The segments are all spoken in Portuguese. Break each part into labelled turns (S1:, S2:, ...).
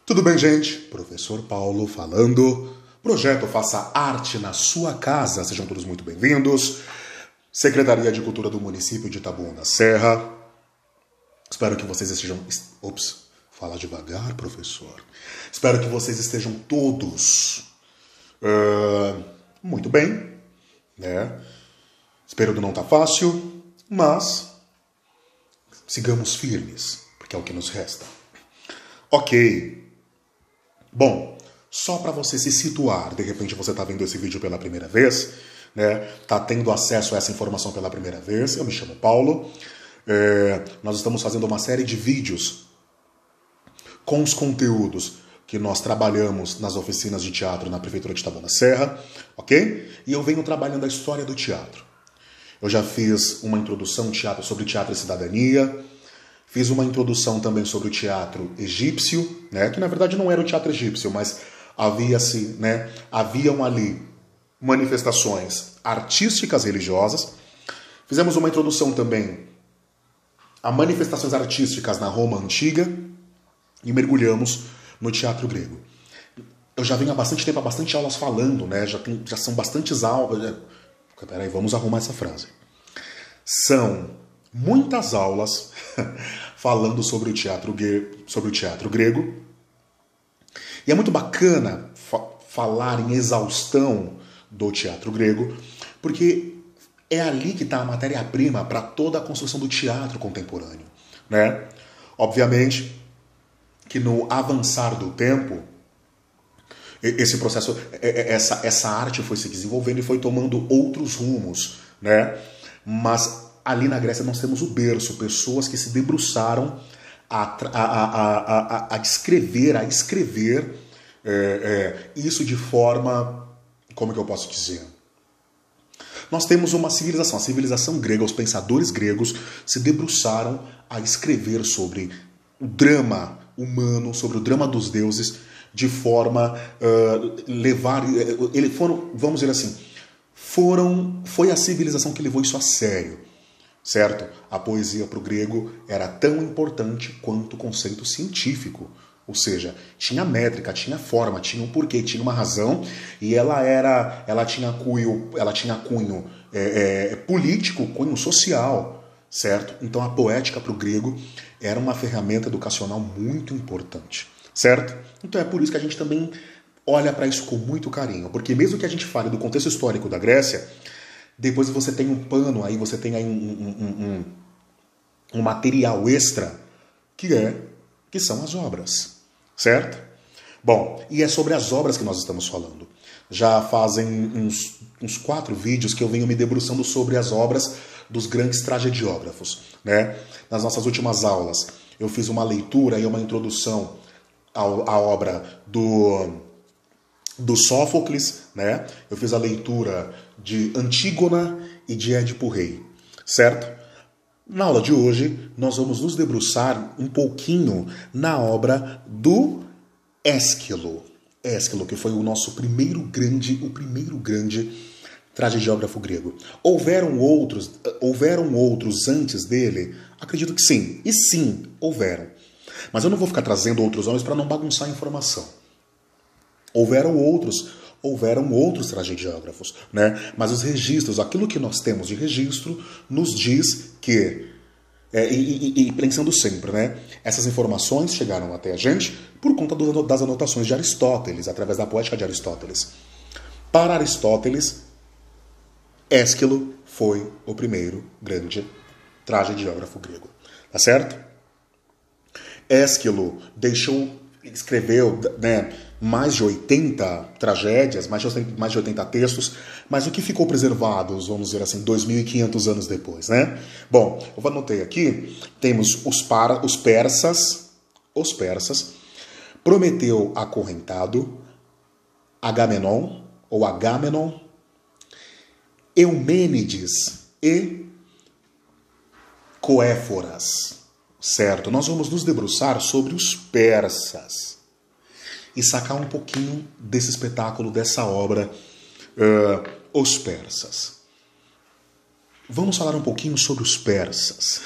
S1: Tudo bem, gente? Professor Paulo falando. Projeto Faça Arte na Sua Casa. Sejam todos muito bem-vindos. Secretaria de Cultura do município de Taboão da Serra. Espero que vocês estejam... Ops, fala devagar, professor. Espero que vocês estejam todos muito bem, né? Espero que não tá fácil, mas sigamos firmes, porque é o que nos resta. Ok. Bom, só para você se situar, de repente você está vendo esse vídeo pela primeira vez, né? Tá tendo acesso a essa informação pela primeira vez. Eu me chamo Paulo. Nós estamos fazendo uma série de vídeos com os conteúdos que nós trabalhamos nas oficinas de teatro na Prefeitura de Taboão da Serra, ok? E eu venho trabalhando a história do teatro. Eu já fiz uma introdução sobre teatro e cidadania. Fiz uma introdução também sobre o teatro egípcio, né? Que na verdade não era o teatro egípcio, mas haviam ali manifestações artísticas religiosas. Fizemos uma introdução também a manifestações artísticas na Roma Antiga e mergulhamos no teatro grego. Eu já venho há bastante tempo, há bastante aulas falando, né? Já são bastantes aulas. Peraí, vamos arrumar essa frase. São muitas aulas falando sobre o teatro grego. E é muito bacana falar em exaustão do teatro grego, porque é ali que está a matéria-prima para toda a construção do teatro contemporâneo, né? Obviamente que no avançar do tempo, esse processo, essa arte foi se desenvolvendo e foi tomando outros rumos, né? Mas ali na Grécia nós temos o berço, pessoas que se debruçaram a escrever isso de forma, como que eu posso dizer? Nós temos uma civilização, a civilização grega, os pensadores gregos se debruçaram a escrever sobre o drama humano, sobre o drama dos deuses, de forma vamos dizer assim, foi a civilização que levou isso a sério, certo? A poesia para o grego era tão importante quanto o conceito científico, ou seja, tinha métrica, tinha forma, tinha um porquê, tinha uma razão, e ela tinha cunho político, cunho social, certo? Então a poética para o grego era uma ferramenta educacional muito importante, certo? Então é por isso que a gente também olha para isso com muito carinho, porque mesmo que a gente fale do contexto histórico da Grécia, depois você tem um pano aí, você tem aí um material extra que são as obras, certo? Bom, e é sobre as obras que nós estamos falando. Já fazem uns 4 vídeos que eu venho me debruçando sobre as obras dos grandes tragediógrafos, né? Nas nossas últimas aulas, eu fiz uma leitura e uma introdução à obra do Sófocles, né? Eu fiz a leitura de Antígona e de Édipo Rei, certo? Na aula de hoje, nós vamos nos debruçar um pouquinho na obra do Ésquilo. Ésquilo, que foi o primeiro grande tragediógrafo grego. Houveram outros antes dele? Acredito que sim. E sim, houveram. Mas eu não vou ficar trazendo outros nomes para não bagunçar a informação. Houveram outros tragediógrafos, né? Mas os registros, aquilo que nós temos de registro, nos diz que, e pensando sempre, né? Essas informações chegaram até a gente por conta das anotações de Aristóteles, através da poética de Aristóteles. Para Aristóteles, Ésquilo foi o primeiro grande tragediógrafo grego, tá certo? Ésquilo escreveu, né, mais de 80 tragédias, mais de 80 textos, mas o que ficou preservado, vamos dizer assim, 2.500 anos depois, né? Bom, eu anotei aqui, temos os persas, Prometeu acorrentado, Agamenon, Eumênides e Coéforas, certo? Nós vamos nos debruçar sobre os persas e sacar um pouquinho desse espetáculo, dessa obra, Os Persas. Vamos falar um pouquinho sobre os persas.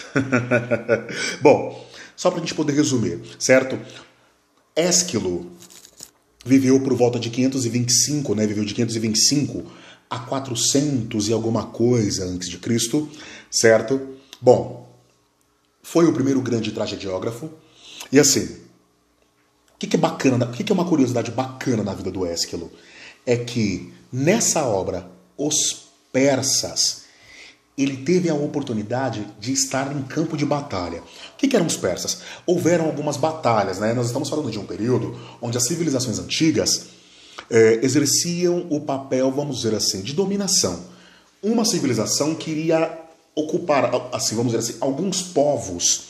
S1: Bom, só para a gente poder resumir, certo? Ésquilo viveu por volta de 525, né? Viveu de 525 a 400 e alguma coisa antes de Cristo, certo? Bom, foi o primeiro grande tragediógrafo. E assim, o que é bacana, o que é uma curiosidade bacana na vida do Ésquilo? É que nessa obra, Os Persas, ele teve a oportunidade de estar em campo de batalha. O que eram os persas? Houveram algumas batalhas, né? Nós estamos falando de um período onde as civilizações antigas exerciam o papel, vamos dizer assim, de dominação. Uma civilização queria ocupar, assim, vamos dizer assim, alguns povos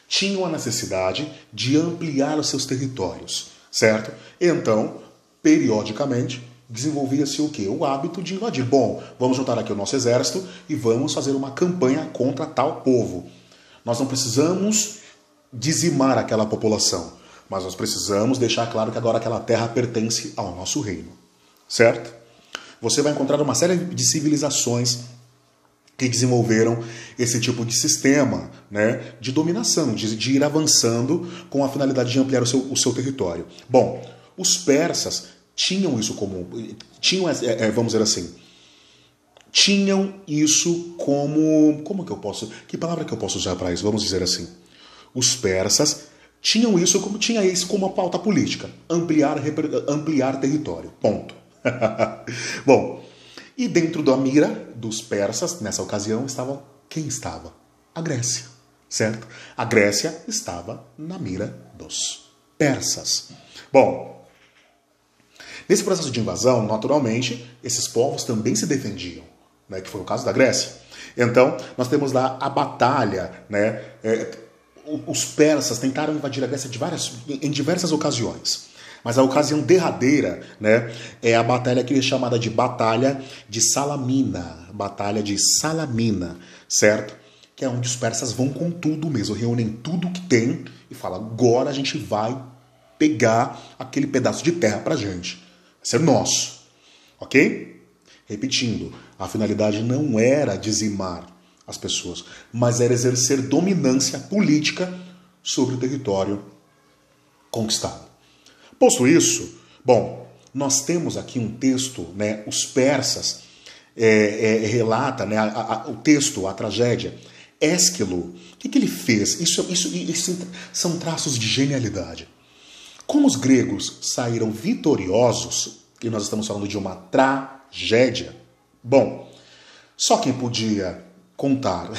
S1: tinham a necessidade de ampliar os seus territórios, certo? Então, periodicamente, desenvolvia-se o quê? O hábito de invadir. Bom, vamos juntar aqui o nosso exército e vamos fazer uma campanha contra tal povo. Nós não precisamos dizimar aquela população, mas nós precisamos deixar claro que agora aquela terra pertence ao nosso reino, certo? Você vai encontrar uma série de civilizações que desenvolveram esse tipo de sistema, né, de dominação, de ir avançando com a finalidade de ampliar o seu território. Bom, os persas tinham isso como, vamos dizer assim, tinham isso como que eu posso, que palavra que eu posso usar para isso? Vamos dizer assim, os persas tinham isso como uma pauta política, ampliar território, ponto. Bom, e dentro da mira dos persas, nessa ocasião, quem estava? A Grécia, certo? A Grécia estava na mira dos persas. Bom, nesse processo de invasão, naturalmente, esses povos também se defendiam, né, que foi o caso da Grécia. Então, nós temos lá a batalha, né, os persas tentaram invadir a Grécia em diversas ocasiões. Mas a ocasião derradeira, né, é a batalha que é chamada de Batalha de Salamina. Batalha de Salamina, certo? Que é onde os persas vão com tudo mesmo, reúnem tudo que tem e falam, agora a gente vai pegar aquele pedaço de terra pra gente. Vai ser nosso, ok? Repetindo, a finalidade não era dizimar as pessoas, mas era exercer dominância política sobre o território conquistado. Posto isso, bom, nós temos aqui um texto, né, os persas relata, né, o texto, a tragédia, Ésquilo, o que ele fez? Isso são traços de genialidade. Como os gregos saíram vitoriosos, e nós estamos falando de uma tragédia, bom, só quem podia contar,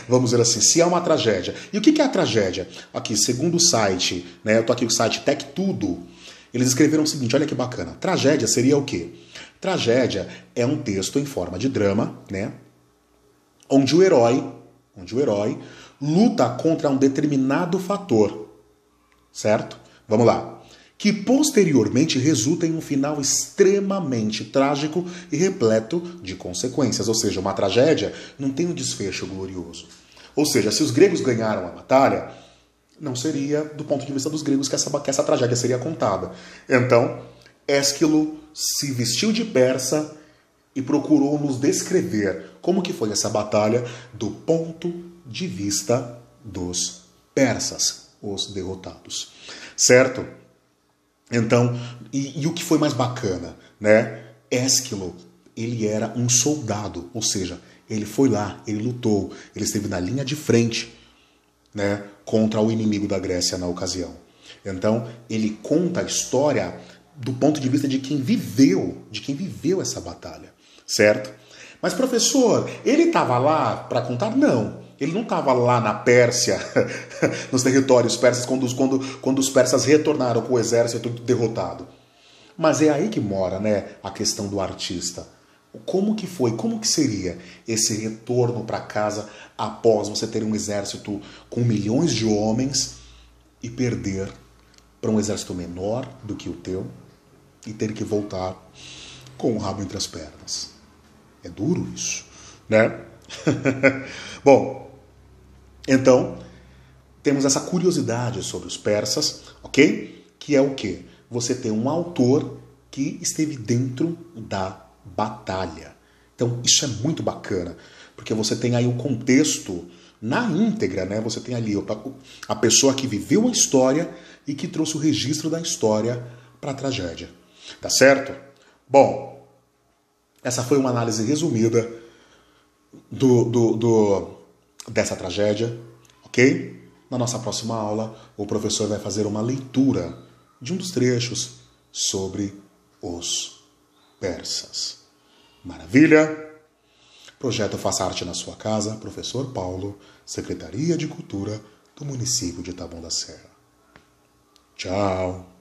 S1: vamos dizer assim, se é uma tragédia. E o que é a tragédia? Aqui, segundo o site, né, eu estou aqui no site TechTudo, eles escreveram o seguinte, olha que bacana. Tragédia seria o quê? Tragédia é um texto em forma de drama, né? Onde o herói luta contra um determinado fator, certo? Vamos lá. Que posteriormente resulta em um final extremamente trágico e repleto de consequências. Ou seja, uma tragédia não tem um desfecho glorioso. Ou seja, se os gregos ganharam a batalha, não seria, do ponto de vista dos gregos, que essa tragédia seria contada. Então, Ésquilo se vestiu de persa e procurou nos descrever como que foi essa batalha do ponto de vista dos persas, os derrotados. Certo? Então, e o que foi mais bacana, né? Ésquilo, ele era um soldado, ou seja, ele foi lá, ele lutou, ele esteve na linha de frente, né, contra o inimigo da Grécia na ocasião. Então, ele conta a história do ponto de vista de quem viveu essa batalha, certo? Mas, professor, ele estava lá para contar? Não. Ele não estava lá na Pérsia, nos territórios persas, quando os persas retornaram com o exército derrotado. Mas é aí que mora, né, a questão do artista. Como que foi, como que seria esse retorno para casa após você ter um exército com milhões de homens e perder para um exército menor do que o teu e ter que voltar com o rabo entre as pernas? É duro isso, né? Bom, então, temos essa curiosidade sobre os persas, ok? Que é o quê? Você tem um autor que esteve dentro da batalha. Então, isso é muito bacana, porque você tem aí o contexto na íntegra, né? Você tem ali a pessoa que viveu a história e que trouxe o registro da história para a tragédia. Tá certo? Bom, essa foi uma análise resumida dessa tragédia, ok? Na nossa próxima aula, o professor vai fazer uma leitura de um dos trechos sobre os persas. Maravilha? Projeto Faça Arte na Sua Casa, Professor Paulo, Secretaria de Cultura do município de Taboão da Serra. Tchau!